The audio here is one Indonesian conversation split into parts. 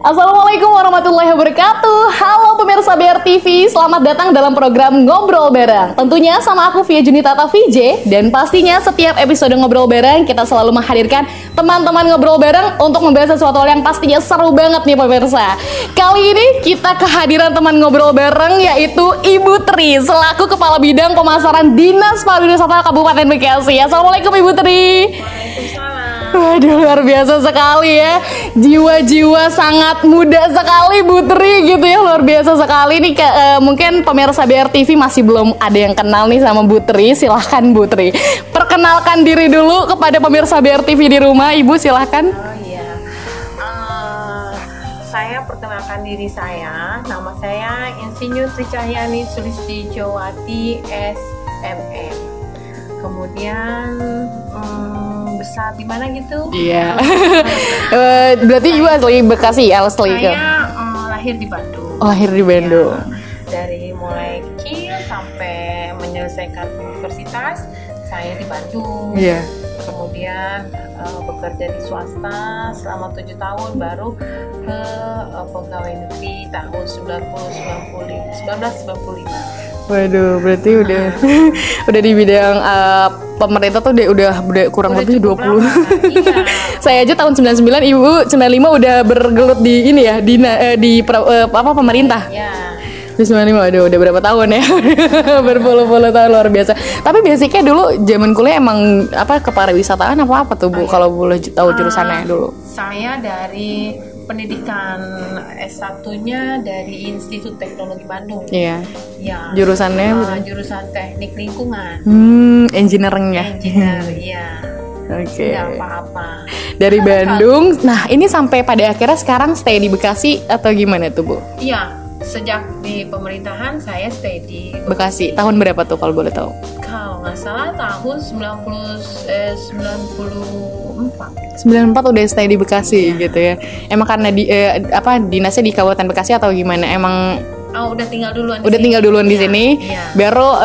Assalamualaikum warahmatullahi wabarakatuh. Halo pemirsa BR TV, selamat datang dalam program Ngobrol Bareng. Tentunya sama aku Via Junitata VJ. Dan pastinya setiap episode Ngobrol Bareng kita selalu menghadirkan teman-teman Ngobrol Bareng untuk membahas sesuatu hal yang pastinya seru banget nih pemirsa. Kali ini kita kehadiran teman Ngobrol Bareng yaitu Ibu Tri selaku Kepala Bidang Pemasaran Dinas Pariwisata Kabupaten Bekasi. Assalamualaikum Ibu Tri. Waalaikumsalam. Waduh, luar biasa sekali ya. Jiwa-jiwa sangat muda sekali Bu Tri gitu ya. Luar biasa sekali nih. Mungkin pemirsa BR TV masih belum ada yang kenal nih sama Bu Tri. Silahkan Bu Tri, perkenalkan diri dulu kepada pemirsa BR TV di rumah. Ibu silahkan. Oh iya, saya perkenalkan diri saya. Nama saya Insinyur Tri Cahyani Sulistijowati SMM. Kemudian besar di mana gitu? Iya. Berarti Ibu asli Bekasi, asli ke? Saya lahir di Bandung. Oh, lahir di Bandung. Ya, dari mulai kecil sampai menyelesaikan universitas, saya di Bandung. Iya. Kemudian bekerja di swasta selama 7 tahun, baru ke pegawai negeri tahun 1995. Waduh, berarti udah udah di bidang pemerintah tuh udah kurang lebih 20. Iya. Saya aja tahun 99, Ibu 95 udah bergelut di ini ya, di pemerintah. Ya. Di 95 udah berapa tahun ya? Berpuluh-puluh tahun, luar biasa. Tapi basicnya dulu zaman kuliah emang kepariwisataan apa tuh Bu? Kalau boleh tahu jurusannya dulu. Saya dari pendidikan S1-nya dari Institut Teknologi Bandung. Iya. Ya. Jurusannya jurusan teknik lingkungan. Engineering-nya. Engineer, iya. Oke. Nggak apa-apa. Dari Bandung. Nah, ini sampai pada akhirnya sekarang stay di Bekasi atau gimana tuh, Bu? Iya, sejak di pemerintahan saya stay di Bekasi. Tahun berapa tuh kalau boleh tahu? Kalau nggak salah tahun 94. 94 udah stay di Bekasi gitu ya. Emang karena dinasnya di Kabupaten Bekasi atau gimana? Emang udah tinggal duluan. Tinggal duluan di sini. Iya. Baru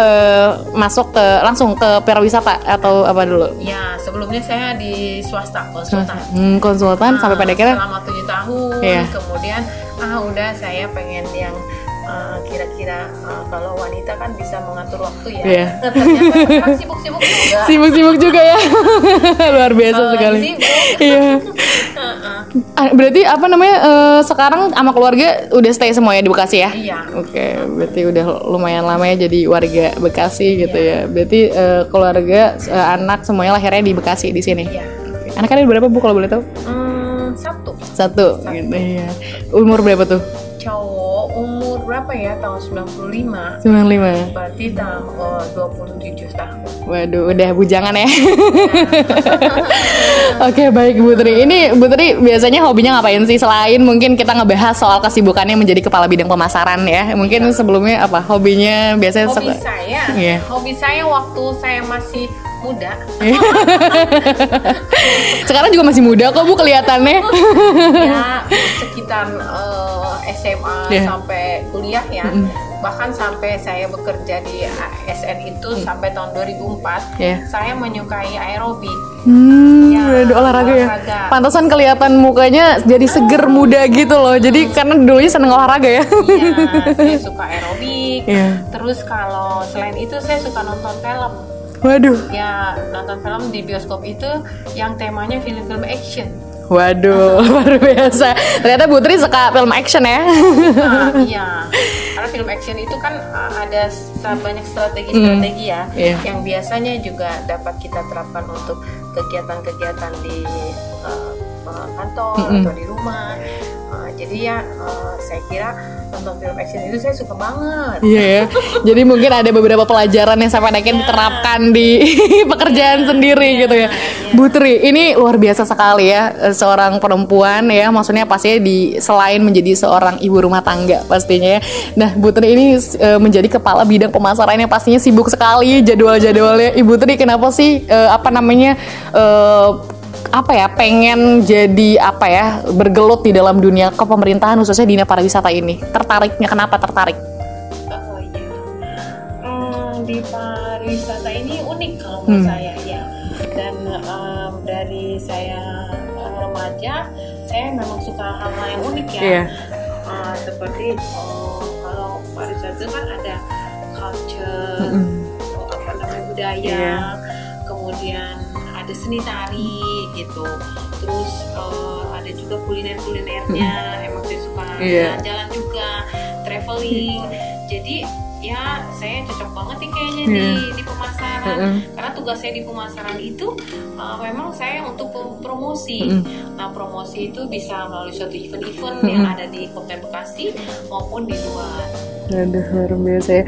masuk langsung ke pariwisata atau apa dulu? Ya, sebelumnya saya di swasta konsultan. Konsultan sampai pada akhirnya selama 7 tahun. Iya. Kemudian udah saya pengen yang kira-kira kalau wanita kan bisa mengatur waktu ya. Iya. Ternyata sekarang sibuk-sibuk juga. Sibuk-sibuk juga ya. Luar biasa sekali. Iya. Berarti sekarang sama keluarga udah stay semua ya di Bekasi ya? Iya. Oke, berarti udah lumayan lama ya jadi warga Bekasi gitu ya. Berarti keluarga, anak semuanya lahirnya di Bekasi di sini. Iya. Anaknya berapa Bu kalau boleh tahu? Satu. Gitu ya. Umur berapa tuh? Cowok umur berapa ya? Tahun 95. 95. Berarti tahun 27 tahun. Waduh, udah bujangan ya. Oke, baik Bu Tri. Ini Bu Tri biasanya hobinya ngapain sih selain mungkin kita ngebahas soal kesibukannya menjadi kepala bidang pemasaran ya? Mungkin sebelumnya apa hobinya biasanya? Hobi saya waktu saya masih muda. Sekarang juga masih muda kok Bu kelihatannya. Ya, sekitar SMA sampai kuliah ya. Bahkan sampai saya bekerja di ASN itu sampai tahun 2004. Saya menyukai aerobik. Olahraga ya. Pantesan kelihatan mukanya jadi seger muda gitu loh. Jadi karena dulunya seneng olahraga ya. Iya, saya suka aerobik. Terus kalau selain itu saya suka nonton film. Waduh. Ya, nonton film di bioskop itu yang temanya film-film action. Waduh, luar biasa. Ternyata Bu Tri suka film action ya. Iya. Karena film action itu kan ada banyak strategi-strategi ya, yang biasanya juga dapat kita terapkan untuk kegiatan-kegiatan di kantor atau di rumah. Jadi ya saya kira nonton film action itu saya suka banget. Iya ya. Jadi mungkin ada beberapa pelajaran yang sampai akhirnya diterapkan di pekerjaan sendiri gitu ya. Bu Tri, ini luar biasa sekali ya, seorang perempuan ya, maksudnya pastinya selain menjadi seorang ibu rumah tangga pastinya ya. Nah, Bu Tri ini menjadi kepala bidang pemasarannya pastinya sibuk sekali jadwal-jadwalnya. Ibu Tri kenapa sih pengen jadi bergelut di dalam dunia kepemerintahan khususnya di dunia pariwisata ini? Tertariknya kenapa tertarik? Di pariwisata ini unik kalau menurut saya ya. Dan dari saya remaja saya memang suka hal-hal yang unik ya. Seperti kalau pariwisata kan ada culture, budaya, kemudian ada seni tari gitu. Terus ada juga kuliner-kulinernya. Emang saya suka jalan-jalan juga, traveling. Jadi ya saya cocok banget nih kayaknya di pemasaran. Karena tugas saya di pemasaran itu memang saya untuk promosi. Nah, promosi itu bisa melalui suatu event-event yang ada di Kabupaten Bekasi maupun di luar. Aduh, luar biasa ya.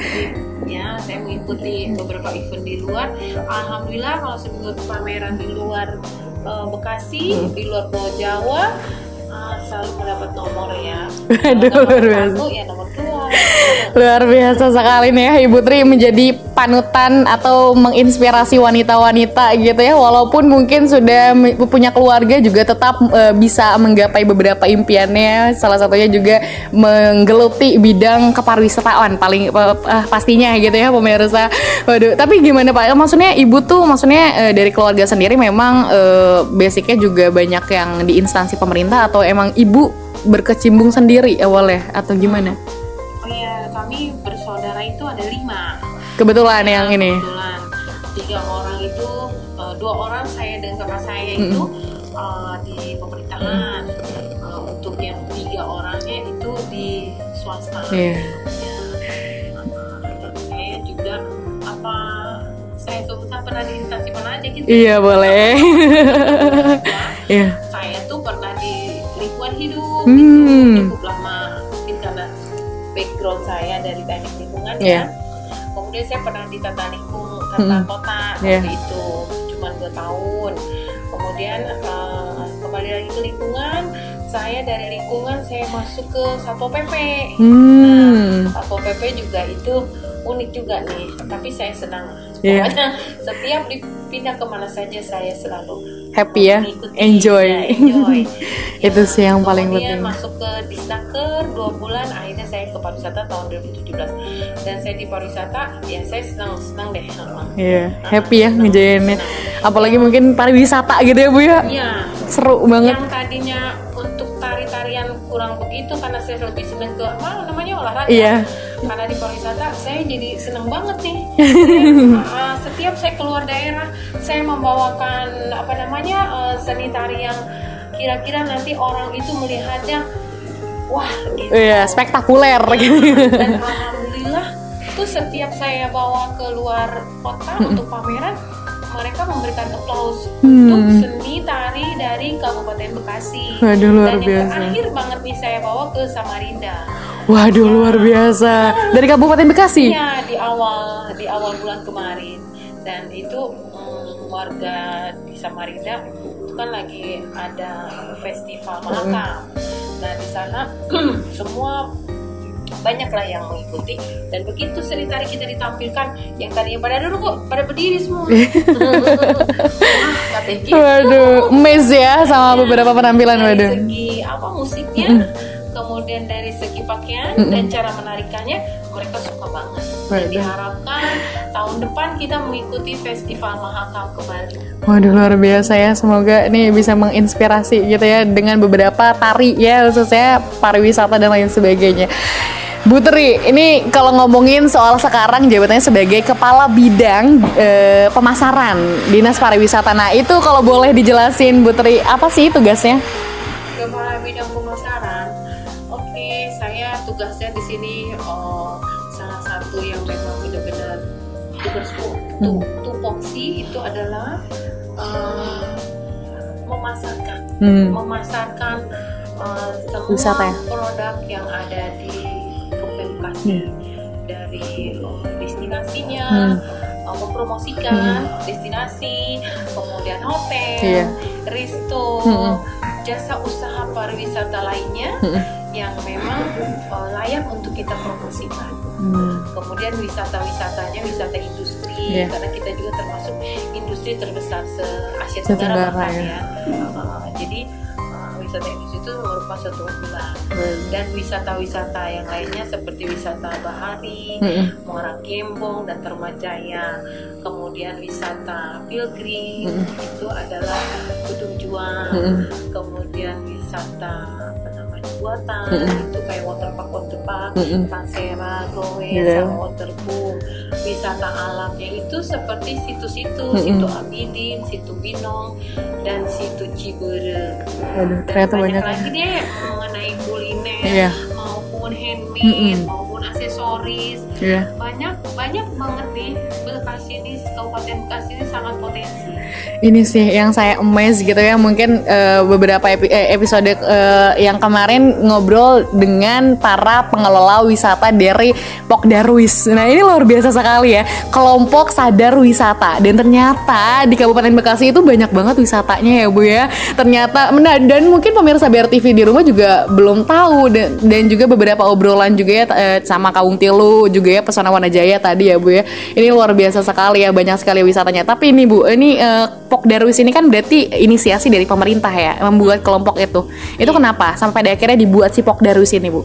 Ya, saya mengikuti beberapa event di luar. Alhamdulillah kalau saya mengikuti pameran di luar Bekasi, di luar Pulau Jawa, selalu mendapat nomor ya. Aduh, luar biasa. Ya nomor 2. Luar biasa sekali nih ya, Ibu Tri menjadi panutan atau menginspirasi wanita-wanita gitu ya. Walaupun mungkin sudah punya keluarga juga tetap bisa menggapai beberapa impiannya. Salah satunya juga menggeluti bidang kepariwisataan paling pastinya gitu ya pemirsa. Waduh, tapi gimana Pak? Maksudnya Ibu tuh dari keluarga sendiri memang basicnya juga banyak yang di instansi pemerintah atau emang Ibu berkecimpung sendiri awalnya atau gimana? Oh ya, kami bersaudara itu ada 5. Kebetulan yang ini. Kebetulan 3 orang itu, 2 orang saya dan kakak saya itu di pemerintahan. Untuk yang 3 orangnya itu di swasta. Yeah. Saya juga saya pernah di instansi mana aja gitu. Iya boleh. Saya tuh pernah di lingkungan hidup gitu, cukup lama mungkin karena background saya dari teknik lingkungan ya. Kemudian saya pernah di tata kota waktu itu cuma 2 tahun. Kemudian kembali lagi ke lingkungan, saya dari lingkungan saya masuk ke Satpol PP. Nah, Satpol PP juga itu unik juga nih, tapi saya senang. Pokoknya setiap dipindah kemana saja saya selalu happy ya, enjoy. Itu sih yang paling penting. Kemudian masuk ke Disnaker 2 bulan, akhirnya saya ke pariwisata tahun 2017. Dan saya di pariwisata, ya saya senang deh. Happy ya ngejainnya. Apalagi mungkin pariwisata gitu ya Bu ya. Iya. Seru banget. Yang tadinya untuk tari-tarian kurang begitu karena saya lebih senang ke namanya olahraga. Karena di pariwisata saya jadi senang banget nih. Setiap saya keluar daerah, saya membawakan seni tari yang kira-kira nanti orang itu melihatnya wah gitu. Spektakuler gitu. Dan alhamdulillah tuh setiap saya bawa ke luar kota untuk pameran, mereka memberikan aplaus untuk seni tari dari Kabupaten Bekasi. Waduh, luar dan yang terakhir banget nih saya bawa ke Samarinda. Waduh, luar biasa. Dari Kabupaten Bekasi? Iya, di awal bulan kemarin. Dan itu warga di Samarinda itu kan lagi ada festival Mahakam. Nah, di sana semua banyaklah yang mengikuti, dan begitu seni tari kita ditampilkan, yang tadinya pada duduk kok pada berdiri semua. Waduh, amazed ya sama beberapa penampilan. Dari segi musiknya, kemudian dari segi pakaian dan cara menarikannya, mereka suka banget. Dan diharapkan tahun depan kita mengikuti festival Mahakam kembali. Waduh, luar biasa ya. Semoga ini bisa menginspirasi gitu ya dengan beberapa tari ya, khususnya pariwisata dan lain sebagainya. Bu Tri, ini kalau ngomongin soal sekarang jabatannya sebagai Kepala Bidang Pemasaran Dinas Pariwisata. Nah, itu kalau boleh dijelasin Bu Tri, apa sih tugasnya? Kepala Bidang Pemasaran. Oke, saya tugasnya di sini salah satu yang memang benar-benar tugasku tupoksi itu adalah memasarkan semua wisata ya? Produk yang ada di Bekasi, dari destinasinya, mempromosikan destinasi, kemudian hotel, resto, jasa usaha pariwisata lainnya yang memang layak untuk kita promosikan. Kemudian wisata-wisatanya wisata industri, karena kita juga termasuk industri terbesar se-Asia Tenggara bahkan ya. Jadi wisata industri itu merupakan satu unggulan. Dan wisata-wisata yang lainnya seperti wisata bahari, Muara Gembong dan Termajaya, kemudian wisata pilgrim itu adalah Gedung Juang, kemudian wisata buatan itu kayak waterpark, Pansera, Goes, sama Waterboom. Wisata alamnya itu seperti situ-situ, situ Abidin, situ Binong, dan situ Ciberem. Dan banyak lagi deh mengenai kuliner, maupun handmade, maupun aksesoris. Banyak banget nih. Bekasi ini, Kabupaten Bekasi ini sangat potensi. Ini sih yang saya amazed gitu ya. Mungkin beberapa episode yang kemarin ngobrol dengan para pengelola wisata dari Pokdarwis. Nah ini luar biasa sekali ya, kelompok sadar wisata. Dan ternyata di Kabupaten Bekasi itu banyak banget wisatanya ya Bu ya. Ternyata, dan mungkin pemirsa BRTV di rumah juga belum tahu. Dan juga beberapa obrolan juga ya sama Kaung Tilu juga ya, Pesona Wanajaya tadi ya Bu ya. Ini luar biasa sekali ya, banyak sekali wisatanya. Tapi ini Bu, ini Pokdarwis ini kan berarti inisiasi dari pemerintah ya, membuat kelompok itu. Itu kenapa sampai pada akhirnya dibuat si Pokdarwis ini Bu?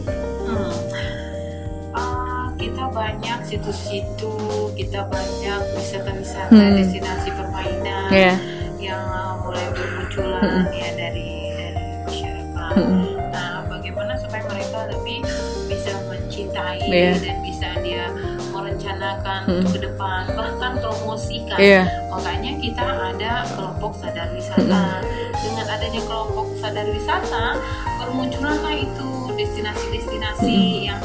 Kita banyak situ-situ, kita banyak wisata-wisata, destinasi permainan yang mulai bermunculan ya dari masyarakat. Nah, bagaimana supaya mereka lebih bisa mencintai dan bisa dia merencanakan untuk ke depan, bahkan promosikan. Makanya kita ada kelompok sadar wisata. Dengan adanya kelompok sadar wisata, bermunculanlah itu destinasi-destinasi yang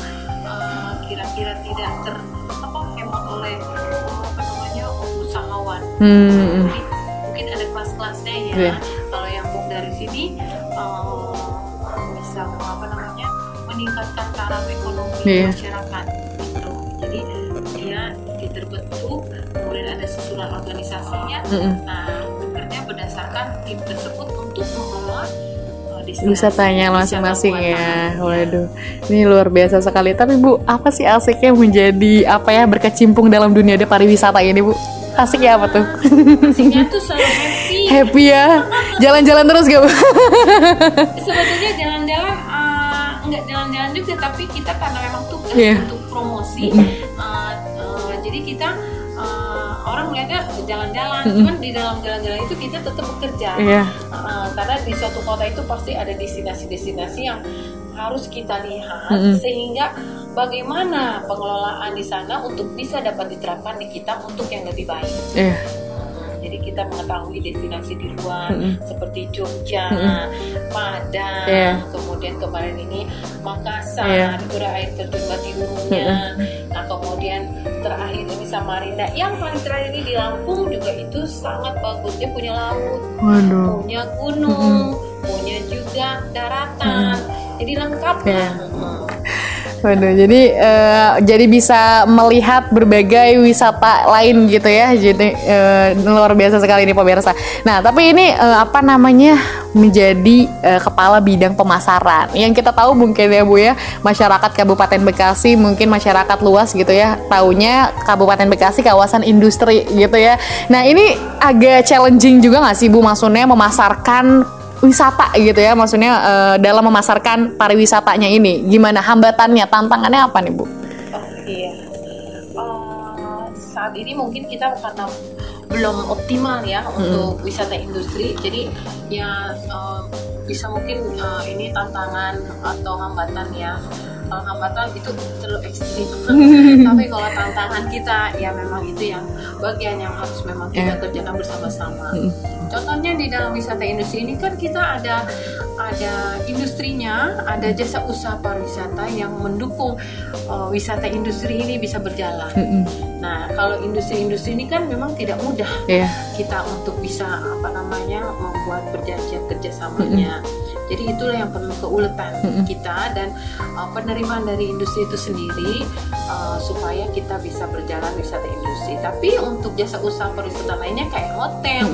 kira-kira tidak terhemat oleh usahawan. Jadi, mungkin ada kelas-kelasnya ya. Kalau yang dari sini bisa meningkatkan taraf ekonomi masyarakat. Gitu. Jadi dia terbentuk, kemudian ada susunan organisasinya. Bekerja berdasarkan tim tersebut untuk mengelola wisatanya masing-masing ya. Waduh, ini luar biasa sekali. Tapi Bu, apa sih asiknya menjadi berkecimpung dalam dunia pariwisata ini Bu? Asiknya apa tuh? Asiknya tuh selalu happy ya. Jalan-jalan terus gak Bu? Sebetulnya jalan-jalan nggak jalan-jalan juga, tapi kita karena memang tugas untuk promosi. Jadi kita orang melihatnya jalan-jalan, cuman di dalam jalan-jalan itu kita tetap bekerja. Karena di suatu kota itu pasti ada destinasi-destinasi yang harus kita lihat, sehingga bagaimana pengelolaan di sana untuk bisa dapat diterapkan di kita untuk yang lebih baik. Jadi kita mengetahui destinasi di luar seperti Jogja, Padang, kemudian kemarin ini Makassar, itu ada air terjun Batiurunya. Nah kemudian terakhir ini Samarinda. Yang paling terakhir ini di Lampung juga itu sangat bagus. Dia punya laut, punya gunung, punya juga daratan. Jadi lengkap lah. Waduh, jadi bisa melihat berbagai wisata lain gitu ya. Jadi luar biasa sekali ini pemirsa. Nah, tapi ini menjadi kepala bidang pemasaran. Yang kita tahu mungkin ya Bu ya, masyarakat Kabupaten Bekasi, mungkin masyarakat luas gitu ya, taunya Kabupaten Bekasi kawasan industri gitu ya. Nah, ini agak challenging juga nggak sih Bu, maksudnya memasarkan wisata gitu ya, maksudnya dalam memasarkan pariwisatanya ini gimana, hambatannya, tantangannya apa nih Bu? Saat ini mungkin kita karena belum optimal ya untuk wisata industri, jadi ya bisa mungkin ini tantangan atau hambatan ya. Kalau hambatan itu terlalu ekstrim. Tapi kalau tantangan kita ya memang itu yang bagian yang harus memang kita kerjakan bersama-sama. Contohnya di dalam wisata industri ini kan kita ada industrinya, ada jasa usaha pariwisata yang mendukung wisata industri ini bisa berjalan. Nah, kalau industri-industri ini kan memang tidak mudah kita untuk bisa membuat perjanjian kerjasamanya. Jadi itulah yang perlu keuletan kita dan penerimaan dari industri itu sendiri supaya kita bisa berjalan wisata industri. Tapi untuk jasa usaha pariwisata lainnya kayak hotel,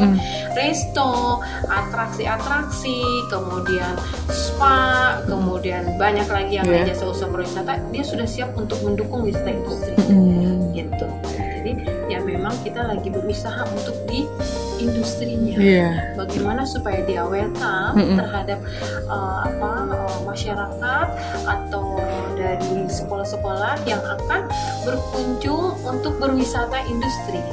resto, atraksi-atraksi, kemudian spa, kemudian banyak lagi yang jasa usaha pariwisata, dia sudah siap untuk mendukung wisata industri. gitu. Jadi ya memang kita lagi berusaha untuk di industrinya, bagaimana supaya dia welcome terhadap masyarakat atau dari sekolah-sekolah yang akan berkunjung untuk berwisata industri.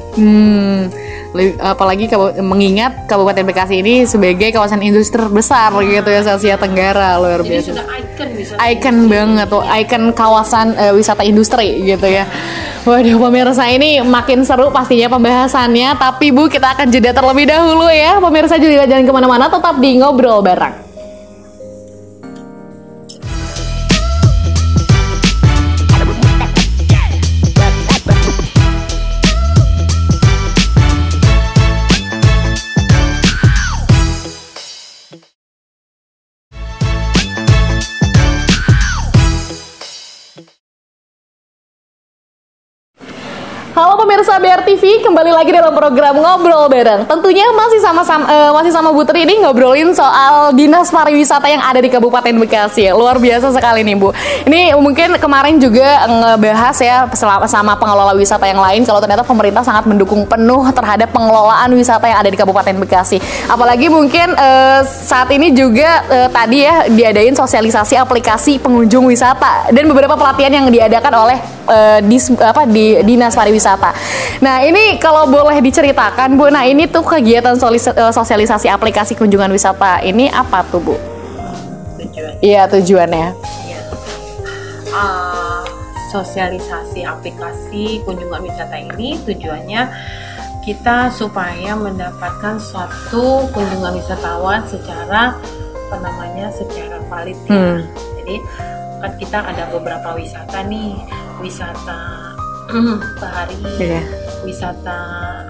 Apalagi mengingat Kabupaten Bekasi ini sebagai kawasan industri terbesar gitu ya, Asia Tenggara, luar biasa. Jadi sudah ikon banget tuh, ikon kawasan wisata industri gitu ya. Waduh, pemirsa, ini makin seru pastinya pembahasannya. Tapi Bu, kita akan jeda terlebih dahulu ya. Pemirsa juga jangan kemana-mana, tetap di Ngobrol Bareng. Halo pemirsa BR TV, kembali lagi dalam program Ngobrol Bareng. Tentunya masih sama Bu Tri ini ngobrolin soal Dinas Pariwisata yang ada di Kabupaten Bekasi. Luar biasa sekali nih Bu. Ini mungkin kemarin juga ngebahas ya sama pengelola wisata yang lain, kalau ternyata pemerintah sangat mendukung penuh terhadap pengelolaan wisata yang ada di Kabupaten Bekasi. Apalagi mungkin saat ini juga tadi ya diadain sosialisasi aplikasi pengunjung wisata dan beberapa pelatihan yang diadakan oleh di Dinas Pariwisata. Nah ini kalau boleh diceritakan Bu, nah ini tuh kegiatan sosialisasi aplikasi kunjungan wisata ini apa tuh Bu? Iya, tujuannya. Sosialisasi aplikasi kunjungan wisata ini tujuannya kita supaya mendapatkan suatu kunjungan wisatawan secara secara valid. Jadi kan kita ada beberapa wisata nih, wisata bahari, wisata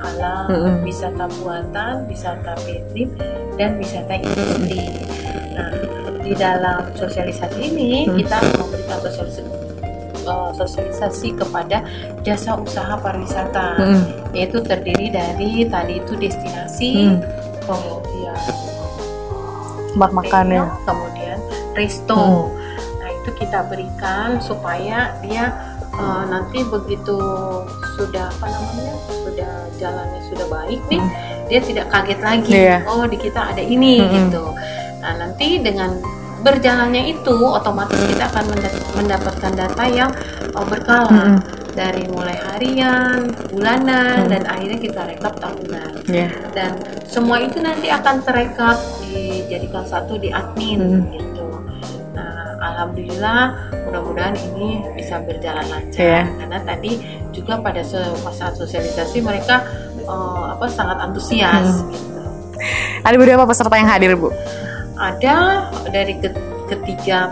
alam, wisata buatan, wisata pilgrim, dan wisata industri. Nah, di dalam sosialisasi ini kita memberikan sosialisasi kepada jasa usaha pariwisata, yaitu terdiri dari tadi itu destinasi, kemudian tempat makan ya, kemudian resto. Nah itu kita berikan supaya dia nanti begitu sudah sudah jalannya sudah baik nih, dia tidak kaget lagi, oh di kita ada ini gitu. Nah nanti dengan berjalannya itu otomatis kita akan mendapatkan data yang berkala dari mulai harian, bulanan, dan akhirnya kita rekap tahunan. Dan semua itu nanti akan terekap dijadikan satu di admin gitu. Nah alhamdulillah, mudah-mudahan ini bisa berjalan lancar karena tadi juga pada saat sosialisasi mereka sangat antusias gitu. Ada beberapa peserta yang hadir Bu? Ada dari ketiga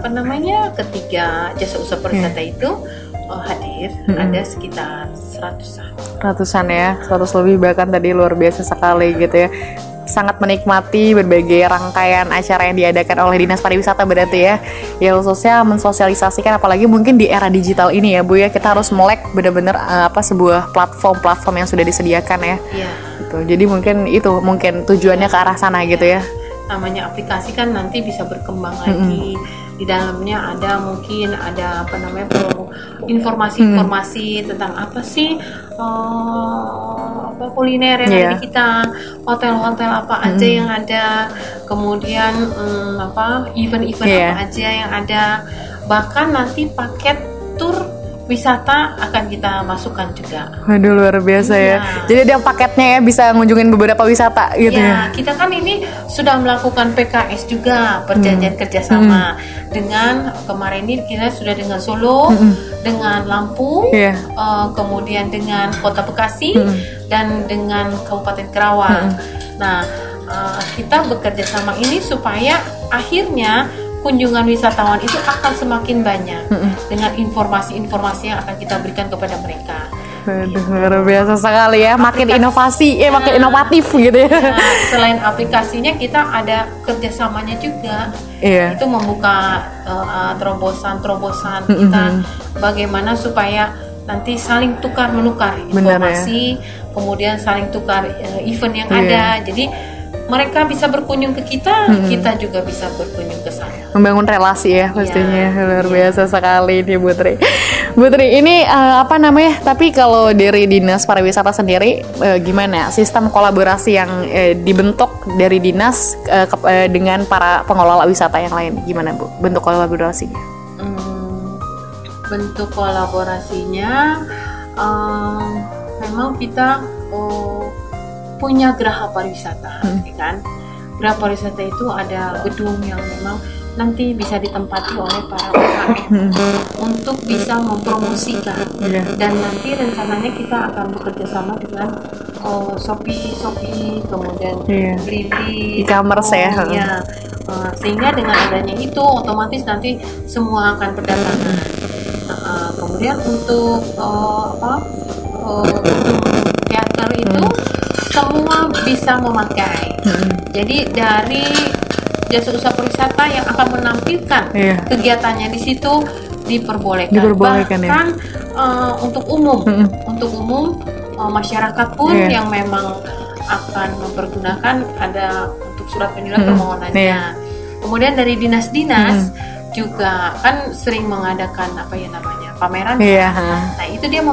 jasa usaha pariwisata itu hadir, ada sekitar ratusan ya, 100 lebih bahkan tadi, luar biasa sekali gitu ya. Sangat menikmati berbagai rangkaian acara yang diadakan oleh Dinas Pariwisata berarti ya khususnya mensosialisasikan, apalagi mungkin di era digital ini ya Bu ya, kita harus melek benar-benar sebuah platform yang sudah disediakan ya. Gitu. Jadi mungkin tujuannya ke arah sana gitu ya. Namanya aplikasi kan nanti bisa berkembang lagi. Di dalamnya mungkin ada informasi-informasi tentang apa sih kuliner yang ada di kita, hotel-hotel apa aja yang ada, kemudian event-event apa aja yang ada, bahkan nanti paket tur wisata akan kita masukkan juga. Waduh, luar biasa ya. Jadi ada paketnya ya, bisa ngunjungin beberapa wisata gitu ya. Kita kan ini sudah melakukan PKS juga, perjanjian kerjasama dengan kemarin ini kita sudah dengan Solo, dengan Lampung, kemudian dengan Kota Bekasi dan dengan Kabupaten Kerawang. Nah, kita bekerja sama ini supaya akhirnya kunjungan wisatawan itu akan semakin banyak dengan informasi-informasi yang akan kita berikan kepada mereka. Luar biasa sekali ya, makin inovasi, makin inovatif gitu ya. Selain aplikasinya, kita ada kerjasamanya juga. Itu membuka terobosan-terobosan kita, bagaimana supaya nanti saling tukar-menukar informasi, kemudian saling tukar event yang ada. Jadi mereka bisa berkunjung ke kita, kita juga bisa berkunjung ke sana. Membangun relasi ya pastinya. Luar biasa sekali nih Bu Tri. Bu Tri, ini apa namanya? Tapi kalau dari Dinas Pariwisata sendiri gimana sistem kolaborasi yang dibentuk dari dinas dengan para pengelola wisata yang lain? Gimana Bu bentuk kolaborasinya? Bentuk kolaborasinya memang kita punya geraha pariwisata, ya kan? Geraha pariwisata itu ada gedung yang memang nanti bisa ditempati oleh para UKM untuk bisa mempromosikan, dan nanti rencananya kita akan bekerja sama dengan Shopee, kemudian Blibli, e-commerce ya. Sehingga dengan adanya itu otomatis nanti semua akan berdatangan. Kemudian untuk teater itu semua bisa memakai. Jadi dari jasa usaha pariwisata yang akan menampilkan kegiatannya di situ diperbolehkan. Bahkan untuk umum, masyarakat pun yang memang akan mempergunakan ada untuk surat penilaian permohonannya. Kemudian dari dinas-dinas juga kan sering mengadakan pameran. Nah itu dia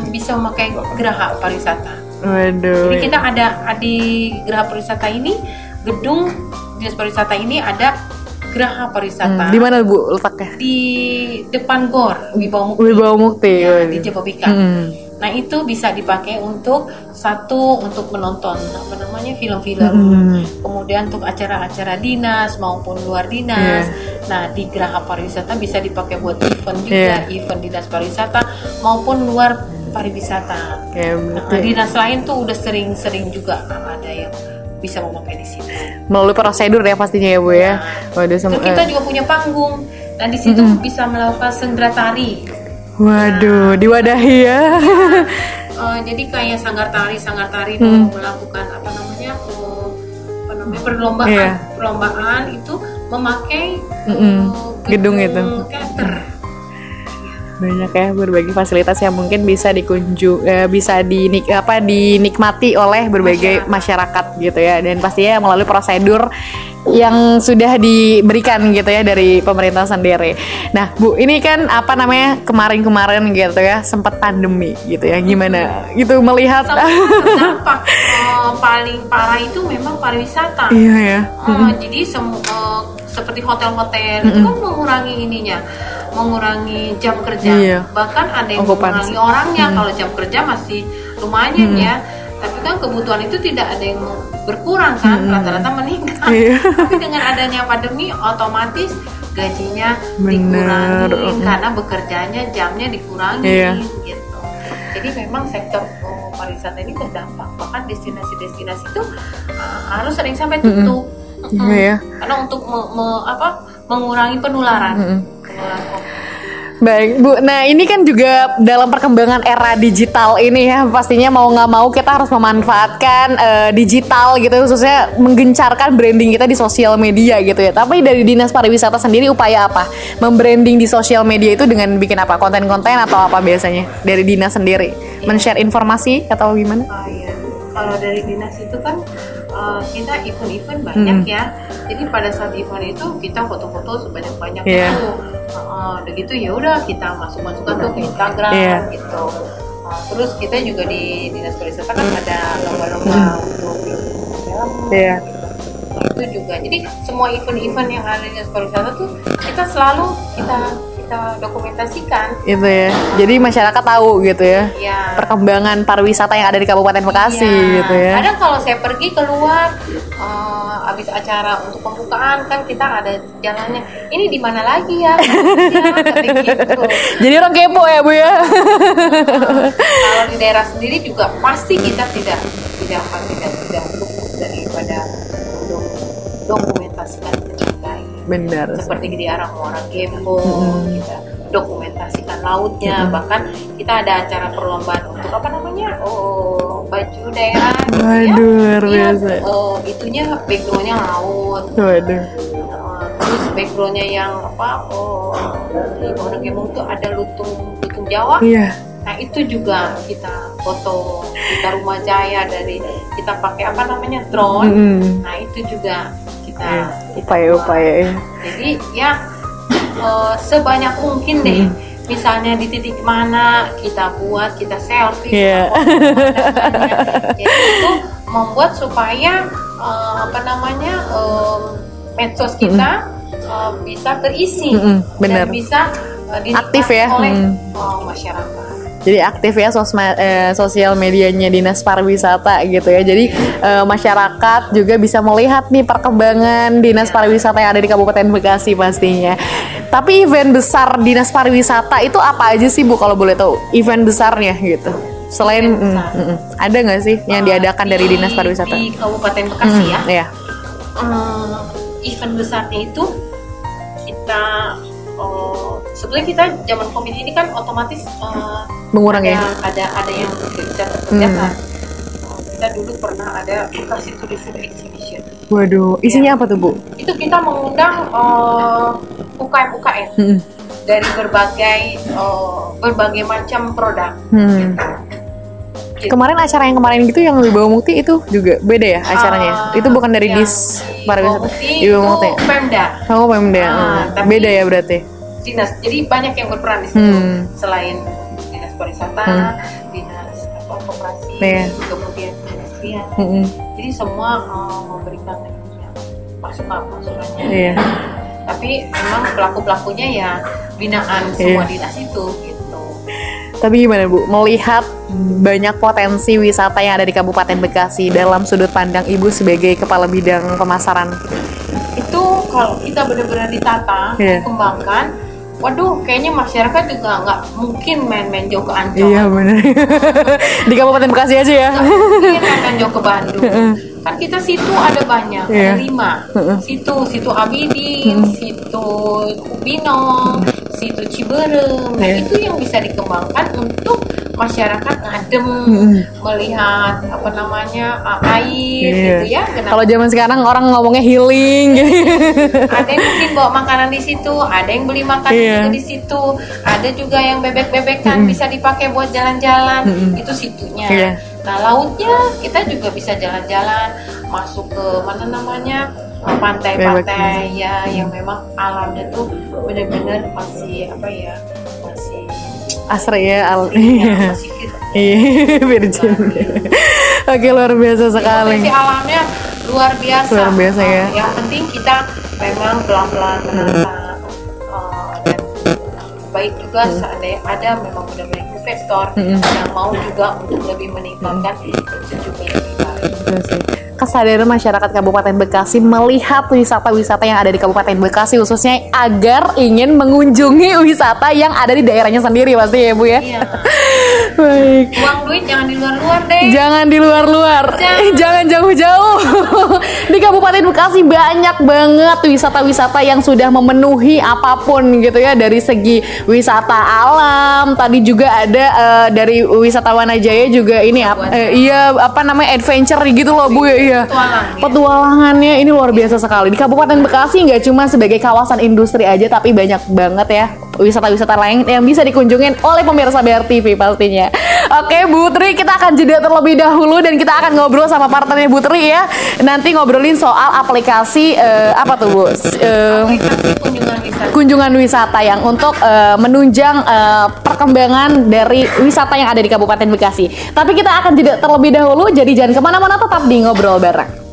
bisa memakai geraha pariwisata. Waduh. Jadi kita ada di geraha pariwisata ini, gedung dinas pariwisata ini ada geraha pariwisata. Di mana Bu letaknya? Di depan GOR Wibawa Mukti ya, di Jababeka. Nah itu bisa dipakai untuk menonton film-film, kemudian untuk acara-acara dinas maupun luar dinas. Nah di geraha pariwisata bisa dipakai buat event juga, event dinas pariwisata maupun luar pariwisata. Nah, dinas lain tuh udah sering juga ada yang bisa memakai di sini. Melalui prosedur ya pastinya ya Bu ya. Waduh, kita juga punya panggung. Nah di situ bisa melakukan senggra tari. Waduh, diwadahi ya. Jadi kayak sanggar tari itu melakukan perlombaan itu memakai gedung itu. Teater. Banyak ya berbagai fasilitas yang mungkin bisa dinikmati oleh berbagai masyarakat gitu ya, dan pastinya melalui prosedur yang sudah diberikan gitu ya dari pemerintah sendiri. Nah Bu, ini kan kemarin gitu ya sempat pandemi gitu ya, gimana gitu melihat terdampak paling parah itu memang pariwisata. Iya ya. Jadi seperti hotel-hotel itu kan mengurangi jam kerja, bahkan ada yang mengurangi orangnya. Kalau jam kerja masih lumayan ya, tapi kan kebutuhan itu tidak ada yang berkurang kan, rata-rata meningkat. Tapi dengan adanya pandemi otomatis gajinya dikurangi karena bekerjanya jamnya dikurangi gitu. Jadi memang sektor pariwisata ini terdampak, bahkan destinasi-destinasi itu harus sering sampai tutup. Karena untuk mengurangi penularan. Baik Bu, nah ini kan juga dalam perkembangan era digital ini ya, pastinya mau nggak mau kita harus memanfaatkan digital gitu, khususnya menggencarkan branding kita di sosial media gitu ya. Tapi dari Dinas Pariwisata sendiri upaya apa? Membranding di sosial media itu dengan bikin apa? Konten-konten atau apa biasanya? Dari Dinas sendiri? Men-share informasi atau gimana? Kalau dari Dinas itu kan kita event-event banyak ya. Jadi pada saat event itu kita foto-foto sebanyak-banyaknya tuh. Udah gitu ya udah kita masukkan tuh ke Instagram gitu. Terus kita juga di Dinas Pariwisata kan ada lomba-lomba untuk film. Itu juga. Jadi semua event-event yang ada di Dinas Pariwisata tuh kita selalu kita dokumentasikan. Itu ya. Jadi masyarakat tahu gitu ya. Perkembangan pariwisata yang ada di Kabupaten Bekasi gitu ya. Kadang kalau saya pergi keluar habis acara untuk pembukaan kan kita ada jalannya. Ini di mana lagi ya? Gitu. Jadi orang kepo ya Bu ya. Kalau di daerah sendiri juga pasti kita tidak luput daripada dokumentasikan dengan baik. Benar. Seperti di arah Muara Gembong, kita dokumentasikan lautnya. Bahkan kita ada acara perlombaan untuk baju daerah. Waduh, luar biasa. Itunya backgroundnya laut. Waduh. Terus backgroundnya yang di Muara Gembong itu ada lutung Jawa. Nah itu juga kita foto, kita rumah jaya dari kita pakai apa namanya drone. Nah itu juga kita upaya-upaya. Jadi ya sebanyak mungkin deh. Misalnya di titik mana kita buat, kita selfie, kita foto, jadi itu membuat supaya medsos kita bisa terisi dan bisa aktif ya oleh masyarakat. Jadi aktif ya sosial medianya Dinas Pariwisata gitu ya. Jadi masyarakat juga bisa melihat nih perkembangan Dinas Pariwisata yang ada di Kabupaten Bekasi pastinya. Tapi event besar Dinas Pariwisata itu apa aja sih Bu kalau boleh tahu? Event besarnya gitu. Selain ada nggak sih yang diadakan dari Dinas Pariwisata di Kabupaten Bekasi ya? Iya. Event besarnya itu kita sebenarnya kita zaman COVID ini kan otomatis mengurangi ada yang bisa terkerjakan. Kita dulu pernah ada Bekasi Tourism Exhibition. Waduh, isinya apa tuh Bu? Itu kita mengundang UKM dari berbagai macam produk. Gitu. Kemarin acara yang kemarin gitu yang di Bawah Mukti itu juga beda ya acaranya? Itu bukan dari Dis Pariwisata? Di Bawah Mukti itu Pemda. Oh Pemda, beda ya berarti? Dinas, jadi banyak yang berperan di situ selain Dinas Pariwisata, Dinas Koperasi, kemudian Perindustrian. Jadi semua memberikan masukannya. Tapi memang pelaku-pelakunya ya binaan semua dinas itu gitu. Tapi gimana Bu, melihat banyak potensi wisata yang ada di Kabupaten Bekasi dalam sudut pandang Ibu sebagai Kepala Bidang Pemasaran? Itu kalau kita benar-benar ditata, dikembangkan, waduh kayaknya masyarakat juga nggak mungkin main-main jauh ke Ancol. Iya benar. Di Kabupaten Bekasi aja ya. Nggak mungkin main jauh ke Bandung. Kan kita situ ada banyak, ada 5. Situ Abidin, situ Ubinong, situ Ciberem. Nah itu yang bisa dikembangkan untuk masyarakat ngadem, melihat air gitu ya. Kalau zaman sekarang orang ngomongnya healing. Ada yang mungkin bawa makanan di situ, ada yang beli makanan di situ, ada juga yang bebek-bebekan bisa dipakai buat jalan-jalan. Itu situnya. Nah lautnya kita juga bisa jalan-jalan masuk ke pantai-pantai ya yang memang alamnya tuh benar-benar masih asri ya, masih virgin. Oke, luar biasa sekali. Potensi alamnya luar biasa. Luar biasa ya. Yang penting kita memang pelan-pelan menata dan baik juga seandainya ada memang benar-benar investor yang mau juga untuk lebih meningkatkan itu juga lebih baik. Kesadaran masyarakat Kabupaten Bekasi melihat wisata-wisata yang ada di Kabupaten Bekasi khususnya agar ingin mengunjungi wisata yang ada di daerahnya sendiri pasti ya Bu ya. Iya. Baik. Uang duit jangan di luar-luar deh. Jangan di luar-luar. Jangan jauh-jauh. Di Kabupaten Bekasi banyak banget wisata-wisata yang sudah memenuhi apapun gitu ya, dari segi wisata alam. Tadi juga ada dari wisata Wanajaya juga ini adventure gitu loh Bu ya. Iya. Petualangannya ini luar biasa sekali. Di Kabupaten Bekasi nggak cuma sebagai kawasan industri aja, tapi banyak banget ya wisata-wisata lain yang bisa dikunjungin oleh pemirsa BRTV pastinya. Oke Bu Tri, kita akan jeda terlebih dahulu dan kita akan ngobrol sama partnernya Bu Tri ya. Nanti ngobrolin soal aplikasi apa tuh Bu? Aplikasi kunjungan wisata yang untuk menunjang perkembangan dari wisata yang ada di Kabupaten Bekasi. Tapi kita akan jeda terlebih dahulu, jadi jangan kemana-mana, tetap di Ngobrol Bareng.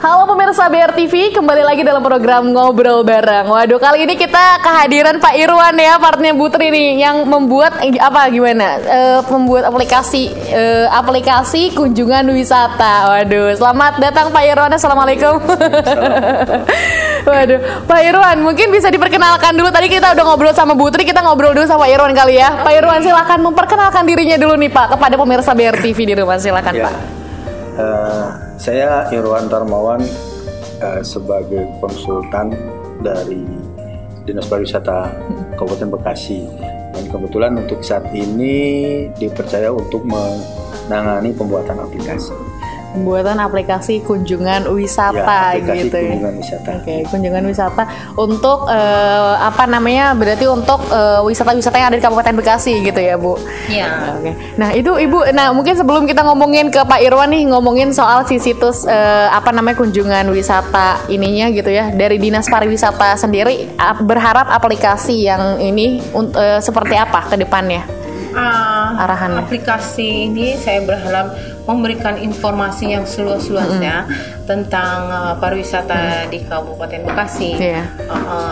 Halo pemirsa BRTV, kembali lagi dalam program Ngobrol Bareng. Waduh, kali ini kita kehadiran Pak Irwan ya, partnernya Bu Tri nih, yang membuat membuat aplikasi kunjungan wisata. Waduh, selamat datang Pak Irwan. Assalamualaikum. Waduh, Pak Irwan, mungkin bisa diperkenalkan dulu. Tadi kita udah ngobrol sama Bu Tri, kita ngobrol dulu sama Pak Irwan kali ya. Pak Irwan, silakan memperkenalkan dirinya dulu nih Pak kepada pemirsa BRTV di rumah. Silakan ya. Pak. Saya Irwan Darmawan, sebagai konsultan dari Dinas Pariwisata Kabupaten Bekasi, dan kebetulan untuk saat ini dipercaya untuk menangani pembuatan aplikasi kunjungan wisata, ya, gitu kunjungan wisata. Oke, kunjungan wisata untuk berarti untuk wisata-wisata yang ada di Kabupaten Bekasi gitu ya, Bu? Iya. Oke. Nah, itu Ibu, mungkin sebelum kita ngomongin ke Pak Irwan nih, ngomongin soal si situs kunjungan wisata ininya gitu ya, dari Dinas Pariwisata sendiri berharap aplikasi yang ini seperti apa ke depannya? Arahannya. Aplikasi ini saya berharap memberikan informasi yang seluas-luasnya tentang pariwisata di Kabupaten Bekasi.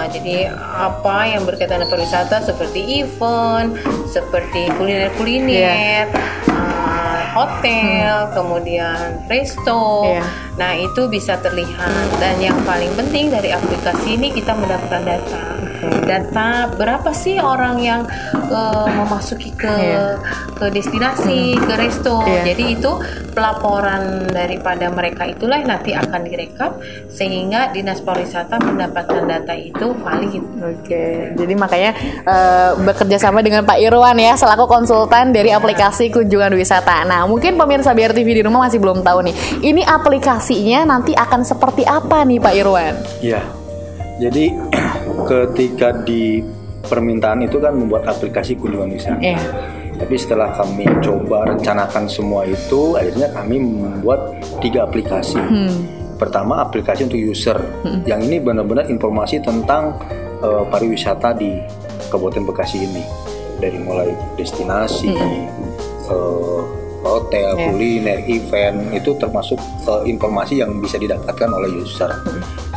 Jadi apa yang berkaitan dengan pariwisata seperti event, seperti kuliner-kuliner, hotel, kemudian resto. Nah, itu bisa terlihat, dan yang paling penting dari aplikasi ini kita mendapatkan data berapa sih orang yang memasuki ke destinasi, ke resto. Jadi itu pelaporan daripada mereka itulah yang nanti akan direkap sehingga Dinas Pariwisata mendapatkan data itu valid. Oke, jadi makanya bekerja sama dengan Pak Irwan ya selaku konsultan dari aplikasi kunjungan wisata. Nah, mungkin pemirsa BRTV di rumah masih belum tahu nih, ini aplikasinya nanti akan seperti apa nih Pak Irwan? Ya, jadi ketika di permintaan itu kan membuat aplikasi kunjungan wisata. Tapi setelah kami coba rencanakan semua itu, akhirnya kami membuat 3 aplikasi. Pertama, aplikasi untuk user, yang ini benar-benar informasi tentang pariwisata di Kabupaten Bekasi ini, dari mulai destinasi, hotel, kuliner, event, itu termasuk informasi yang bisa didapatkan oleh user.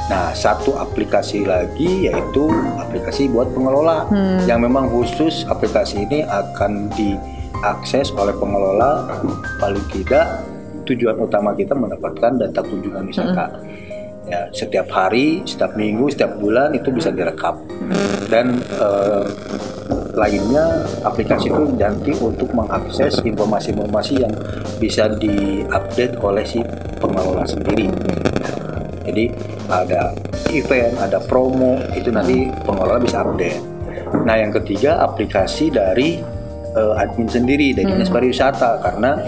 Nah, satu aplikasi lagi yaitu aplikasi buat pengelola, yang memang khusus aplikasi ini akan diakses oleh pengelola. Paling tidak tujuan utama kita mendapatkan data kunjungan wisata. Ya, setiap hari, setiap minggu, setiap bulan itu bisa direkap. Dan lainnya aplikasi itu nanti untuk mengakses informasi-informasi yang bisa diupdate oleh si pengelola sendiri. Jadi ada event, ada promo, itu nanti pengelola bisa update. Nah, yang ketiga aplikasi dari admin sendiri dari Dinas Pariwisata, karena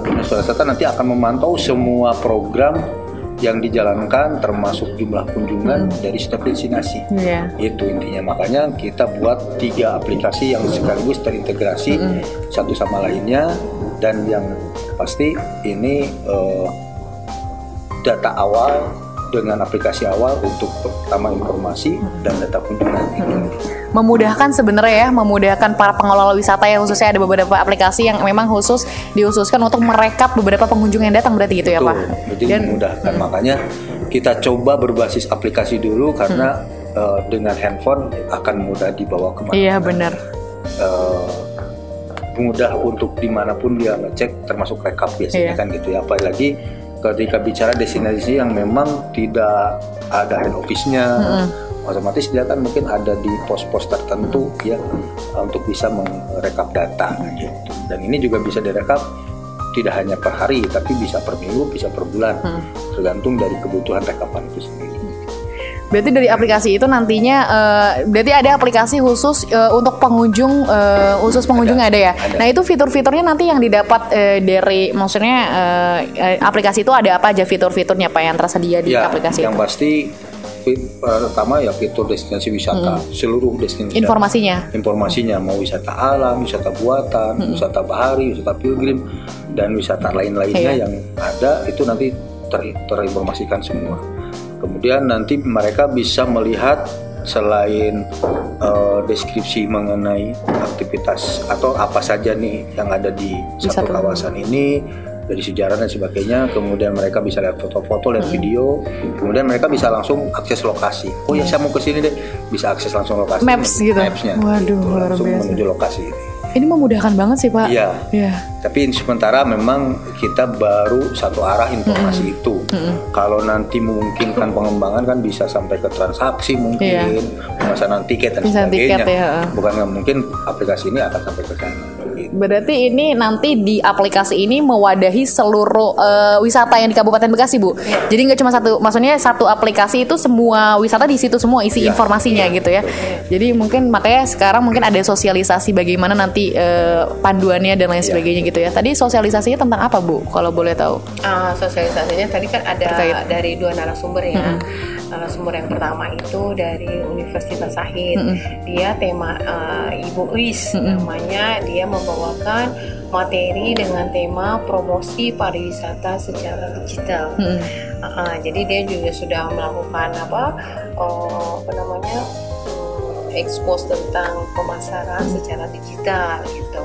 Dinas Pariwisata nanti akan memantau semua program yang dijalankan termasuk jumlah kunjungan dari setiap destinasi. Itu intinya, makanya kita buat 3 aplikasi yang sekaligus terintegrasi satu sama lainnya, dan yang pasti ini data awal dengan aplikasi awal untuk pertama informasi dan data kunjungan. Memudahkan sebenarnya ya, memudahkan para pengelola wisata ya, khususnya ada beberapa aplikasi yang memang dihususkan untuk merekap beberapa pengunjung yang datang, berarti gitu ya Pak? Betul, memudahkan. Makanya kita coba berbasis aplikasi dulu, karena dengan handphone akan mudah dibawa kemana-mana. Iya, benar. Mudah untuk dimanapun dia ngecek, termasuk rekap biasanya kan gitu ya. Apalagi ketika bicara destinasi yang memang tidak ada head office-nya, otomatis dia kan mungkin ada di pos-pos tertentu ya untuk bisa merekap data gitu. Dan ini juga bisa direkap tidak hanya per hari, tapi bisa per minggu, bisa per bulan, tergantung dari kebutuhan rekapan itu sendiri. Berarti dari aplikasi itu nantinya berarti ada aplikasi khusus untuk pengunjung, ada ya. Ada. Nah, itu fitur-fiturnya nanti yang didapat dari, maksudnya aplikasi itu ada apa aja fitur-fiturnya Pak yang tersedia di aplikasi yang itu? Pasti pertama ya fitur destinasi wisata, seluruh destinasi informasinya mau wisata alam, wisata buatan, wisata bahari, wisata pilgrim, dan wisata lain-lainnya yang ada itu nanti terinformasikan semua. Kemudian nanti mereka bisa melihat selain deskripsi mengenai aktivitas atau apa saja nih yang ada di satu kawasan ini, dari sejarah dan sebagainya. Kemudian mereka bisa lihat foto-foto, lihat video. Kemudian mereka bisa langsung akses lokasi. Oh ya, saya mau ke sini deh, bisa akses langsung lokasi. Maps gitu. Mapsnya. Waduh, gitu, luar langsung biasa. menuju lokasi ini. Ini memudahkan banget sih Pak. Iya. Tapi sementara memang kita baru satu arah informasi itu. Kalau nanti memungkinkan pengembangan kan bisa sampai ke transaksi mungkin, pemesanan tiket dan sebagainya. Bukan nggak mungkin aplikasi ini akan sampai ke sana. Gitu. Berarti ini nanti di aplikasi ini mewadahi seluruh wisata yang di Kabupaten Bekasi, Bu. Ya. Jadi nggak cuma satu, maksudnya satu aplikasi itu semua wisata di situ semua isi informasinya gitu ya. Jadi mungkin makanya sekarang mungkin ada sosialisasi bagaimana nanti panduannya dan lain sebagainya gitu ya. Tadi sosialisasinya tentang apa, Bu? Kalau boleh tahu? Sosialisasinya tadi kan ada dari 2 narasumber ya. Narasumber yang pertama itu dari Universitas Sahid. Dia tema Ibu Lis namanya. Dia membawakan materi dengan tema promosi pariwisata secara digital. Jadi dia juga sudah melakukan expose tentang pemasaran secara digital gitu.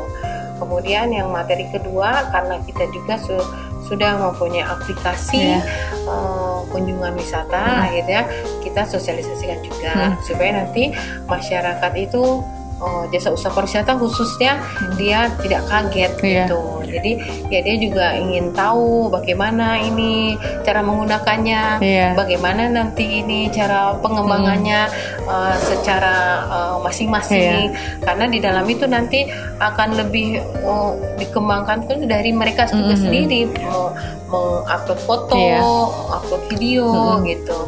Kemudian yang materi kedua, karena kita juga sudah mempunyai aplikasi kunjungan wisata, akhirnya kita sosialisasikan juga supaya nanti masyarakat itu jasa usaha pariwisata khususnya dia tidak kaget gitu. Jadi ya dia juga ingin tahu bagaimana ini cara menggunakannya, bagaimana nanti ini cara pengembangannya secara masing-masing. Karena di dalam itu nanti akan lebih dikembangkan kan dari mereka juga sendiri, mengupload foto, upload video gitu.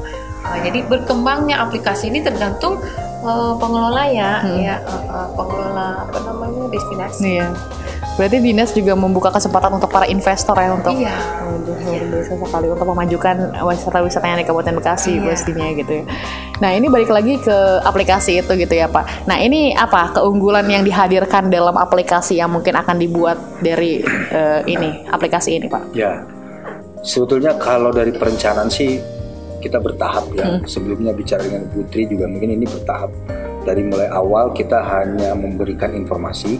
Jadi berkembangnya aplikasi ini tergantung pengelola pengelola destinasi. Iya. Berarti dinas juga membuka kesempatan untuk para investor ya untuk luar biasa sekali untuk memajukan wisata-wisata yang di Kabupaten Bekasi pastinya gitu ya. Nah ini balik lagi ke aplikasi itu gitu ya Pak. Nah ini apa keunggulan yang dihadirkan dalam aplikasi yang mungkin akan dibuat dari aplikasi ini Pak? Ya, sebetulnya kalau dari perencanaan sih kita bertahap ya. Sebelumnya bicara dengan Putri juga mungkin ini bertahap. Dari mulai awal kita hanya memberikan informasi,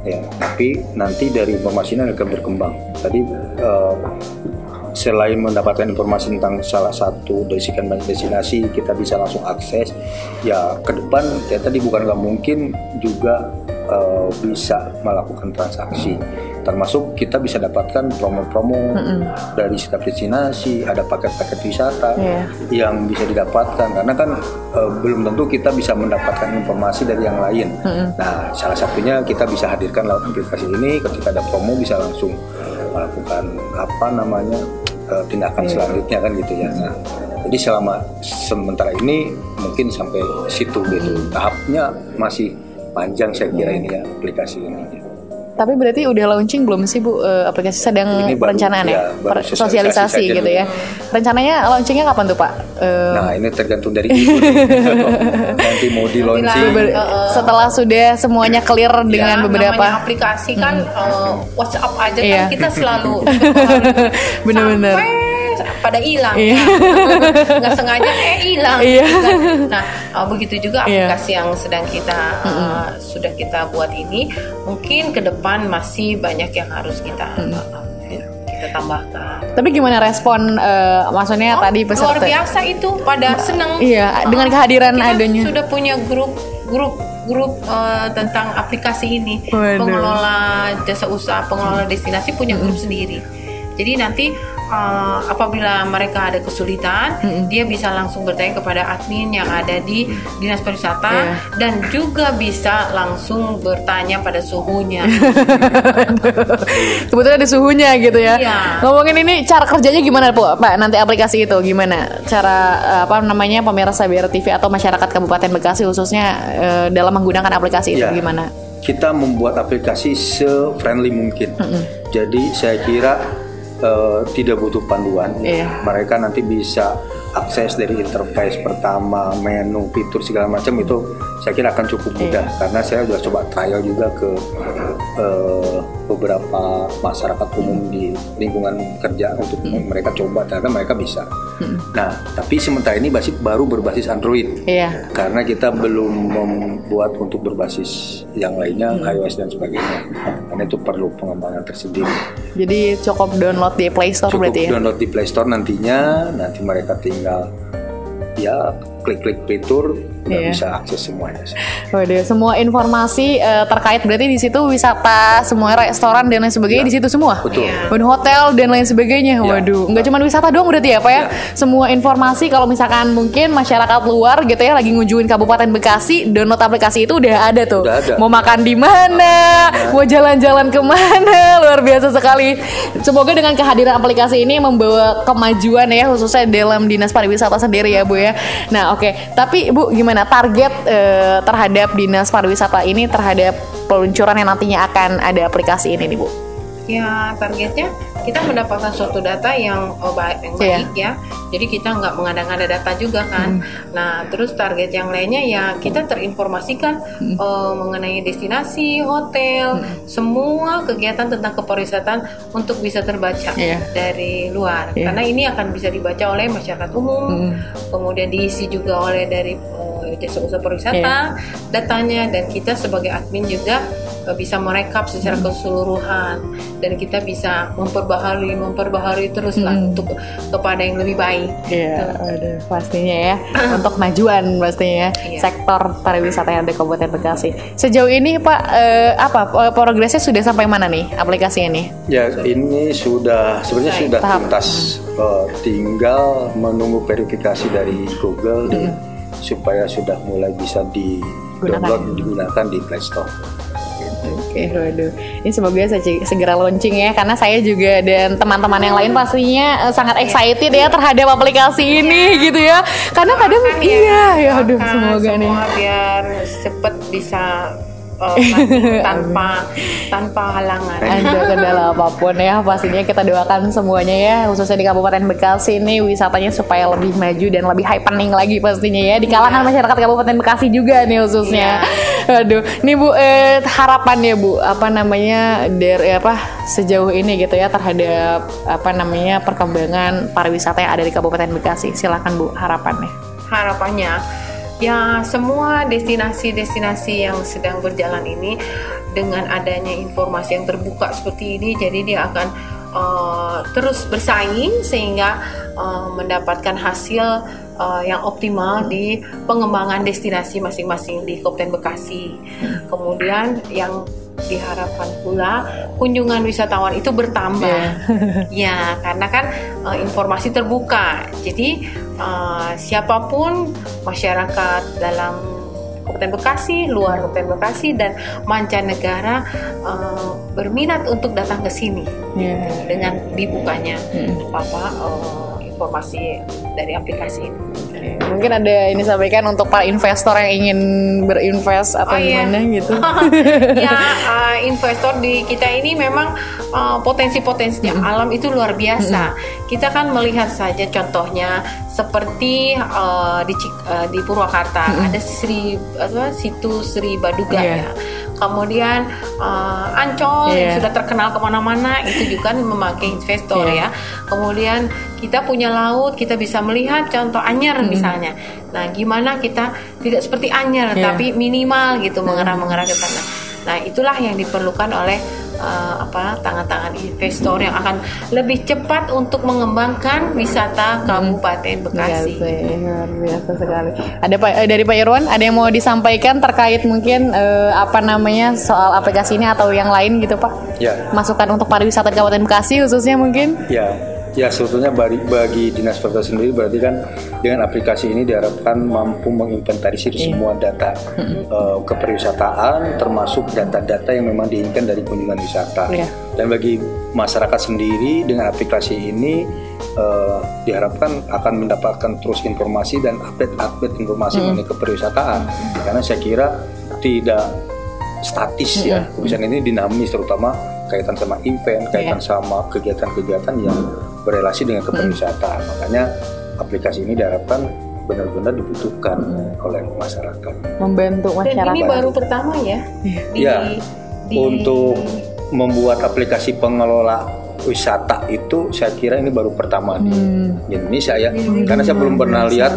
ya. Tapi nanti dari informasi ini akan berkembang. Tadi selain mendapatkan informasi tentang salah satu destinasi, kita bisa langsung akses. Ya ke depan ya tadi bukan nggak mungkin juga bisa melakukan transaksi. Termasuk kita bisa dapatkan promo-promo dari setiap destinasi, ada paket-paket wisata yang bisa didapatkan karena kan belum tentu kita bisa mendapatkan informasi dari yang lain. Nah, salah satunya kita bisa hadirkan lewat aplikasi ini, ketika ada promo bisa langsung melakukan tindakan selanjutnya kan gitu ya. Nah, jadi sementara ini mungkin sampai situ gitu. Tahapnya masih panjang saya kira ini ya aplikasi ini. Tapi berarti udah launching belum sih Bu aplikasi sedang perencanaan sosialisasi gitu ya. Rencananya launchingnya kapan tuh Pak? Nah ini tergantung dari ibu nanti mau di launching setelah sudah semuanya clear dengan beberapa aplikasi kan WhatsApp aja kan kita selalu benar-benar pada hilang, nggak sengaja hilang. Nah, begitu juga aplikasi yang sedang kita sudah kita buat ini, mungkin ke depan masih banyak yang harus kita tambahkan. Tapi gimana respon, maksudnya tadi peserta? Luar biasa itu, pada senang. Iya, dengan kehadiran kita adanya. Sudah punya grup tentang aplikasi ini. Pengelola jasa usaha, pengelola destinasi punya grup sendiri. Jadi nanti apabila mereka ada kesulitan, dia bisa langsung bertanya kepada admin yang ada di Dinas Pariwisata dan juga bisa langsung bertanya pada suhunya. Kebetulan ada suhunya gitu ya. Ngomongin ini cara kerjanya gimana Pak? Nanti aplikasi itu gimana? Cara pemirsa BR TV atau masyarakat Kabupaten Bekasi khususnya dalam menggunakan aplikasi itu gimana? Kita membuat aplikasi se-friendly mungkin. Jadi saya kira tidak butuh panduan. Mereka nanti bisa akses dari interface pertama, menu, fitur segala macam itu saya kira akan cukup mudah karena saya sudah coba trial juga ke beberapa masyarakat umum di lingkungan kerja untuk mereka coba, ternyata mereka bisa. Nah, tapi sementara ini baru berbasis Android karena kita belum membuat untuk berbasis yang lainnya, iOS dan sebagainya, karena itu perlu pengembangan tersendiri. Jadi cukup download di Play Store berarti ya? Cukup download di Play Store nanti mereka tinggal klik-klik fitur, bisa akses semuanya. Waduh, semua informasi terkait berarti di situ wisata, semua restoran dan lain sebagainya di situ semua. Betul. Dan hotel dan lain sebagainya. Waduh, nggak cuma wisata doang berarti ya Pak ya. Semua informasi kalau misalkan mungkin masyarakat luar gitu ya lagi ngunjungin Kabupaten Bekasi, download aplikasi itu udah ada tuh. Mau makan di mana, mau jalan-jalan kemana, luar biasa sekali. Semoga dengan kehadiran aplikasi ini membawa kemajuan ya khususnya dalam Dinas Pariwisata sendiri ya Bu ya. Nah oke, tapi Bu gimana target terhadap Dinas Pariwisata ini terhadap peluncuran yang nantinya akan ada aplikasi ini nih Bu? Ya targetnya kita mendapatkan suatu data yang baik ya. Jadi kita nggak mengada-ngada data juga kan. Nah terus target yang lainnya ya kita terinformasikan mengenai destinasi, hotel, semua kegiatan tentang kepariwisataan untuk bisa terbaca dari luar. Karena ini akan bisa dibaca oleh masyarakat umum, kemudian diisi juga oleh dari jasa usaha pariwisata datanya, dan kita sebagai admin juga bisa merekap secara keseluruhan, dan kita bisa memperbaharui terus lah untuk kepada yang lebih baik. Iya, pastinya ya untuk kemajuan pastinya sektor pariwisata yang ada di Kabupaten Bekasi. Sejauh ini Pak progresnya sudah sampai mana nih aplikasi ini? Ya ini sebenarnya sudah tuntas, tinggal menunggu verifikasi dari Google supaya sudah mulai bisa di-download digunakan di Play Store. Oke, waduh. Ini semoga segera launching ya, karena saya juga dan teman-teman yang lain pastinya sangat excited ya terhadap aplikasi ini gitu ya. Karena kadang semoga nih biar cepat bisa tanpa halangan. Ada kendala apapun ya, pastinya kita doakan semuanya ya, khususnya di Kabupaten Bekasi ini wisatanya supaya lebih maju dan lebih happening lagi pastinya ya di kalangan masyarakat Kabupaten Bekasi juga nih khususnya. Aduh, nih Bu, harapannya Bu, dari sejauh ini gitu ya terhadap perkembangan pariwisata yang ada di Kabupaten Bekasi. Silakan Bu, harapannya. Ya semua destinasi-destinasi yang sedang berjalan ini dengan adanya informasi yang terbuka seperti ini, jadi dia akan terus bersaing sehingga mendapatkan hasil yang optimal di pengembangan destinasi masing-masing di Kabupaten Bekasi. Kemudian yang diharapkan pula kunjungan wisatawan itu bertambah. Ya, karena kan informasi terbuka. Jadi siapapun masyarakat dalam Kabupaten Bekasi, luar Kabupaten Bekasi dan mancanegara berminat untuk datang ke sini dengan dibukanya informasi dari aplikasi ini. Mungkin ada ini sampaikan untuk para investor yang ingin berinvest atau gimana gitu. Investor di kita ini memang potensi-potensinya alam itu luar biasa. Kita kan melihat saja contohnya seperti di Purwakarta ada situs Sri Baduga ya. Kemudian Ancol yang sudah terkenal kemana-mana itu juga memakai investor ya. Kemudian kita punya laut, kita bisa melihat contoh Anyer misalnya. Nah, gimana kita tidak seperti Anyer tapi minimal gitu mengarah ke sana. Nah, itulah yang diperlukan oleh tangan-tangan investor yang akan lebih cepat untuk mengembangkan wisata Kabupaten Bekasi. Luar biasa sekali. Ada dari Pak Irwan, ada yang mau disampaikan terkait mungkin soal aplikasi ini atau yang lain gitu Pak? Masukan untuk pariwisata di Kabupaten Bekasi khususnya mungkin? Ya sebetulnya bagi Dinas Pariwisata sendiri berarti kan dengan aplikasi ini diharapkan mampu menginventarisir semua data kepariwisataan, termasuk data-data yang memang diinginkan dari kunjungan wisata. Dan bagi masyarakat sendiri dengan aplikasi ini diharapkan akan mendapatkan terus informasi dan update informasi mengenai kepariwisataan. Karena saya kira tidak statis ya, kebiasaan ini dinamis, terutama kaitan sama event, kaitan sama kegiatan-kegiatan yang berrelasi dengan kepariwisataan. Makanya aplikasi ini diharapkan benar-benar dibutuhkan oleh masyarakat. Membantu masyarakat. Dan ini baru pertama ya? Untuk membuat aplikasi pengelola wisata itu saya kira ini baru pertama di Indonesia ya. Karena saya belum pernah lihat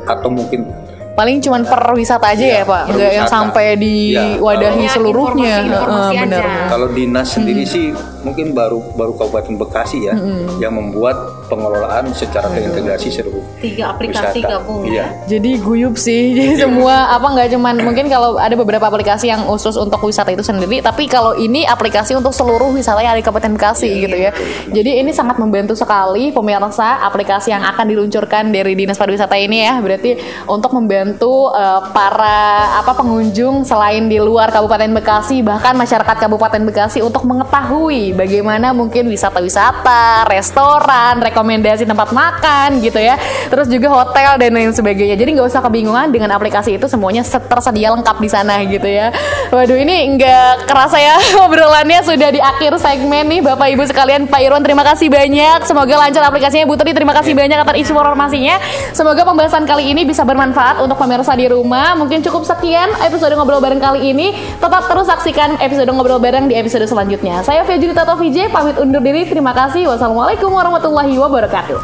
atau mungkin paling cuman per wisata aja ya Pak, nggak yang sampai diwadahi seluruhnya. Informasi aja. Kalau dinas sendiri sih mungkin baru Kabupaten Bekasi ya yang membuat pengelolaan secara terintegrasi seluruh 3 aplikasi wisata. gabung Iya. Jadi guyup sih. Jadi semua nggak cuman mungkin kalau ada beberapa aplikasi yang khusus untuk wisata itu sendiri, tapi kalau ini aplikasi untuk seluruh wisata yang ada di Kabupaten Bekasi gitu ya. Jadi ini sangat membantu sekali pemirsa, aplikasi yang akan diluncurkan dari Dinas Pariwisata ini ya. Berarti untuk membantu para pengunjung selain di luar Kabupaten Bekasi, bahkan masyarakat Kabupaten Bekasi untuk mengetahui bagaimana mungkin wisata-wisata, restoran, rekomendasi tempat makan gitu ya. Terus juga hotel dan lain sebagainya. Jadi nggak usah kebingungan, dengan aplikasi itu semuanya tersedia lengkap di sana gitu ya. Waduh, ini nggak kerasa ya obrolannya sudah di akhir segmen nih Bapak Ibu sekalian. Pak Irwan, terima kasih banyak. Semoga lancar aplikasinya. Bu Teri, terima kasih banyak atas informasinya. Semoga pembahasan kali ini bisa bermanfaat untuk pemirsa di rumah. Mungkin cukup sekian episode Ngobrol Bareng kali ini. Tetap terus saksikan episode Ngobrol Bareng di episode selanjutnya. Saya Via Junita atau VJ pamit undur diri. Terima kasih. Wassalamualaikum warahmatullahi wabarakatuh.